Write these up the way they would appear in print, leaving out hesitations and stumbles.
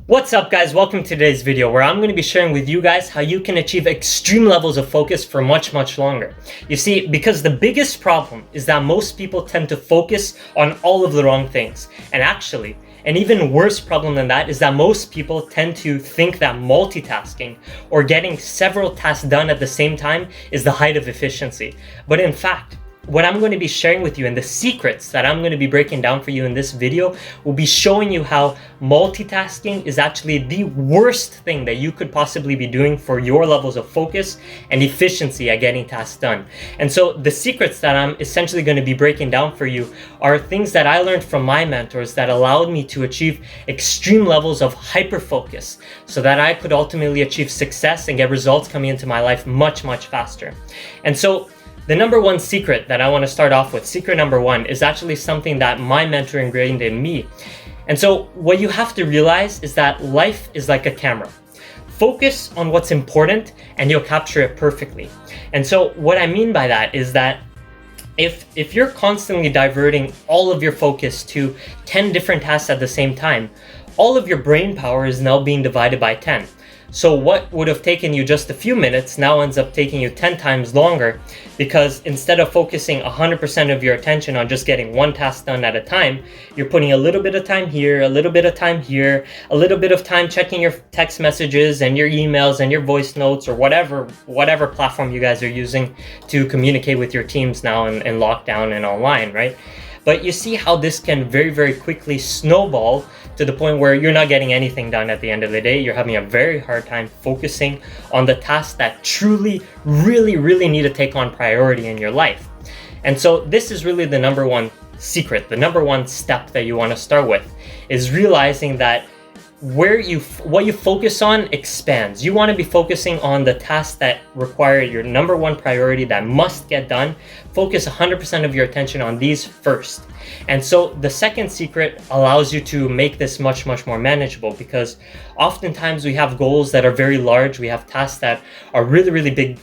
What's up guys, welcome to today's video where I'm going to be sharing with you guys how you can achieve extreme levels of focus for much longer. You see, because the biggest problem is that most people tend to focus on all of the wrong things. And actually, an even worse problem than that is that most people tend to think that multitasking or getting several tasks done at the same time is the height of efficiency. But in fact, what I'm going to be sharing with you and the secrets that I'm going to be breaking down for you in this video will be showing you how multitasking is actually the worst thing that you could possibly be doing for your levels of focus and efficiency at getting tasks done. And so the secrets that I'm essentially going to be breaking down for you are things that I learned from my mentors that allowed me to achieve extreme levels of hyper focus so that I could ultimately achieve success and get results coming into my life much faster. And so the number one secret that I want to start off with, secret number one, is actually something that my mentor ingrained in me. And so what you have to realize is that life is like a camera. Focus on what's important and you'll capture it perfectly. And so what I mean by that is that if you're constantly diverting all of your focus to 10 different tasks at the same time, all of your brain power is now being divided by 10. So what would have taken you just a few minutes now ends up taking you 10 times longer, because instead of focusing 100% of your attention on just getting one task done at a time, you're putting a little bit of time here, a little bit of time here, a little bit of time checking your text messages and your emails and your voice notes or whatever platform you guys are using to communicate with your teams now in lockdown and online, right? But you see how this can very quickly snowball to the point where you're not getting anything done at the end of the day. You're having a very hard time focusing on the tasks that truly, really need to take on priority in your life. And so this is really the number one secret, the number one step that you want to start with, is realizing that what you focus on expands. You want to be focusing on the tasks that require your number one priority, that must get done. Focus 100% of your attention on these first. And so the second secret allows you to make this much more manageable, because oftentimes we have goals that are very large. We have tasks that are really big,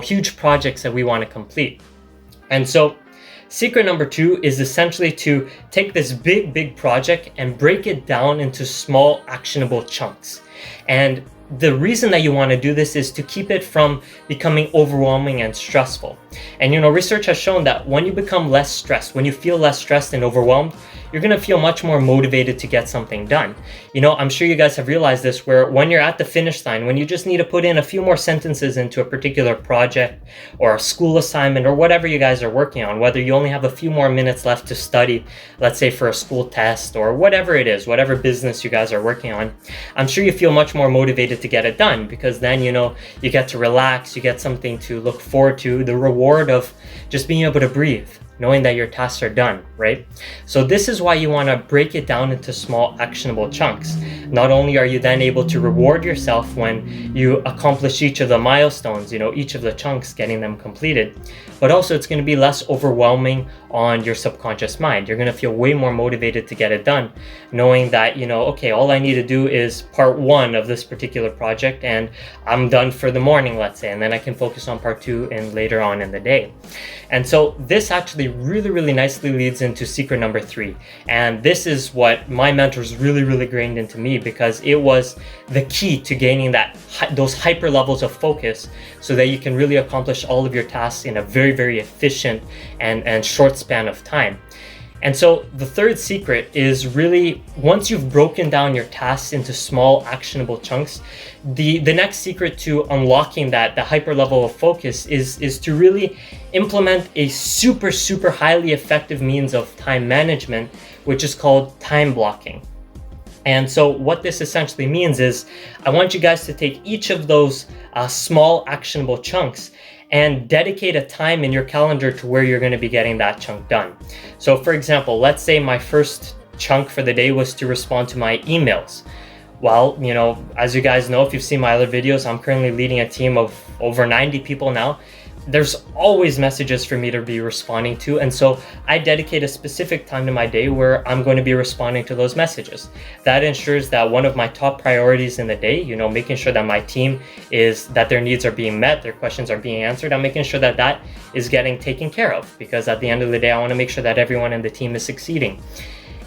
huge projects that we want to complete. And so secret number two is essentially to take this big project and break it down into small actionable chunks. And the reason that you want to do this is to keep it from becoming overwhelming and stressful. And research has shown that when you become less stressed, when you feel less stressed and overwhelmed, you're going to feel much more motivated to get something done. I'm sure you guys have realized this, where when you're at the finish line, when you just need to put in a few more sentences into a particular project or a school assignment or whatever you guys are working on, whether you only have a few more minutes left to study, let's say for a school test or whatever it is, whatever business you guys are working on, I'm sure you feel much more motivated to get it done, because then you get to relax, you get something to look forward to, the reward of just being able to breathe, knowing that your tasks are done, right? So this is why you want to break it down into small actionable chunks. Not only are you then able to reward yourself when you accomplish each of the milestones, each of the chunks, getting them completed, but also it's going to be less overwhelming on your subconscious mind. You're going to feel way more motivated to get it done, knowing that, okay, all I need to do is part one of this particular project and I'm done for the morning, let's say, and then I can focus on part two and later on in the day. And so this actually really nicely leads into secret number three. And this is what my mentors really ingrained into me, because it was the key to gaining those hyper levels of focus so that you can really accomplish all of your tasks in a very efficient and short span of time. And so the third secret is really, once you've broken down your tasks into small actionable chunks, the next secret to unlocking the hyper level of focus is to really implement a super highly effective means of time management, which is called time blocking. And so what this essentially means is, I want you guys to take each of those small actionable chunks and dedicate a time in your calendar to where you're going to be getting that chunk done. So for example, let's say my first chunk for the day was to respond to my emails. Well, as you guys know, if you've seen my other videos, I'm currently leading a team of over 90 people now. There's always messages for me to be responding to, and so I dedicate a specific time to my day where I'm going to be responding to those messages. That ensures that one of my top priorities in the day, making sure that my team that their needs are being met, their questions are being answered, I'm making sure that is getting taken care of, because at the end of the day, I want to make sure that everyone in the team is succeeding.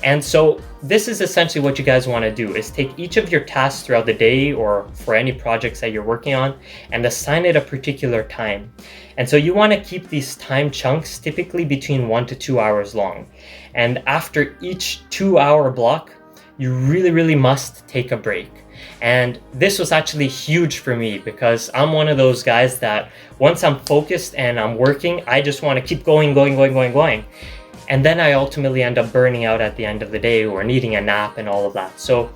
And so this is essentially what you guys want to do, is take each of your tasks throughout the day or for any projects that you're working on and assign it a particular time. And so you want to keep these time chunks typically between 1 to 2 hours long. And after each 2-hour block, you really must take a break. And this was actually huge for me because I'm one of those guys that once I'm focused and I'm working, I just want to keep going. And then I ultimately end up burning out at the end of the day or needing a nap and all of that. So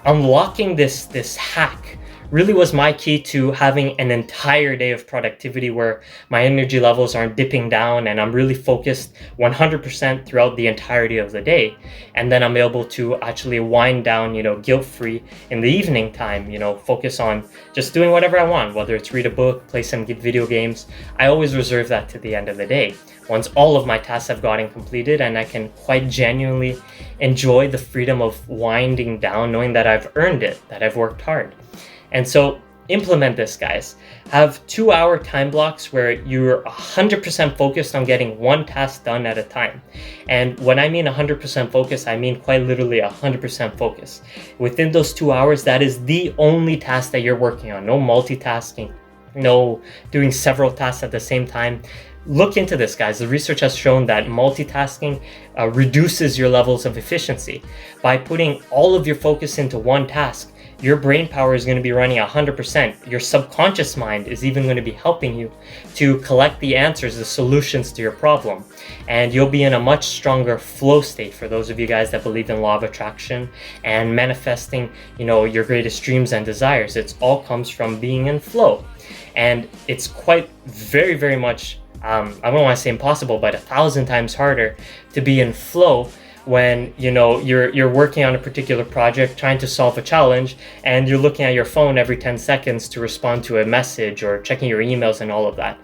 unlocking this hack really was my key to having an entire day of productivity where my energy levels aren't dipping down and I'm really focused 100% throughout the entirety of the day. And then I'm able to actually wind down, guilt-free in the evening time, focus on just doing whatever I want, whether it's read a book, play some video games. I always reserve that to the end of the day, once all of my tasks have gotten completed, and I can quite genuinely enjoy the freedom of winding down, knowing that I've earned it, that I've worked hard. And so implement this, guys. Have 2-hour time blocks where you're 100% focused on getting one task done at a time. And when I mean 100% focus, I mean quite literally 100% focus. Within those 2 hours, that is the only task that you're working on. No multitasking, no doing several tasks at the same time. Look into this, guys. The research has shown that multitasking reduces your levels of efficiency. By putting all of your focus into one task, your brain power is going to be running 100%. Your subconscious mind is even going to be helping you to collect the answers, the solutions to your problem. And you'll be in a much stronger flow state, for those of you guys that believe in law of attraction and manifesting, your greatest dreams and desires. It all comes from being in flow. And it's quite very much, I don't want to say impossible, but 1,000 times harder to be in flow when you're working on a particular project, trying to solve a challenge, and you're looking at your phone every 10 seconds to respond to a message or checking your emails and all of that.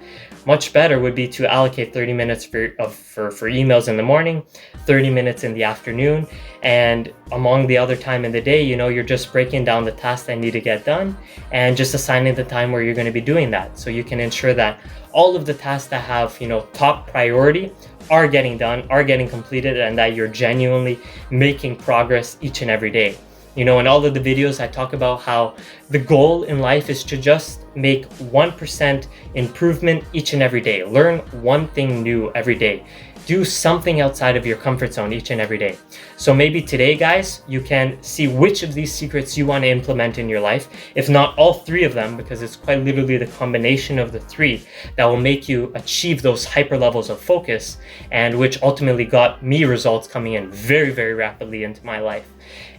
Much better would be to allocate 30 minutes for emails in the morning, 30 minutes in the afternoon, and among the other time in the day, you're just breaking down the tasks that need to get done and just assigning the time where you're going to be doing that. So you can ensure that all of the tasks that have, top priority are getting done, are getting completed, and that you're genuinely making progress each and every day. In all of the videos, I talk about how the goal in life is to just make 1% improvement each and every day. Learn one thing new every day. Do something outside of your comfort zone each and every day. So maybe today, guys, you can see which of these secrets you want to implement in your life, if not all 3 of them, because it's quite literally the combination of the 3 that will make you achieve those hyper levels of focus, and which ultimately got me results coming in very rapidly into my life.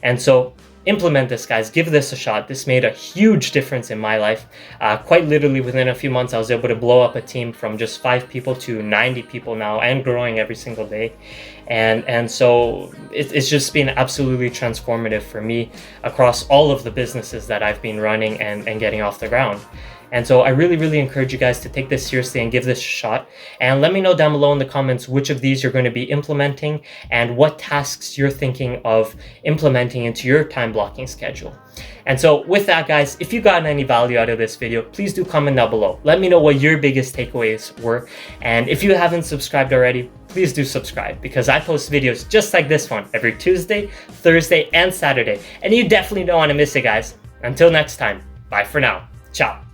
And so implement this, guys. Give this a shot. This made a huge difference in my life. Quite literally within a few months, I was able to blow up a team from just 5 people to 90 people now, and growing every single day. And so it's just been absolutely transformative for me across all of the businesses that I've been running and getting off the ground. And so I really encourage you guys to take this seriously and give this a shot. And let me know down below in the comments which of these you're going to be implementing and what tasks you're thinking of implementing into your time blocking schedule. And so with that, guys, if you got any value out of this video, please do comment down below. Let me know what your biggest takeaways were. And if you haven't subscribed already, please do subscribe, because I post videos just like this one every Tuesday, Thursday, and Saturday. And you definitely don't want to miss it, guys. Until next time, bye for now. Ciao.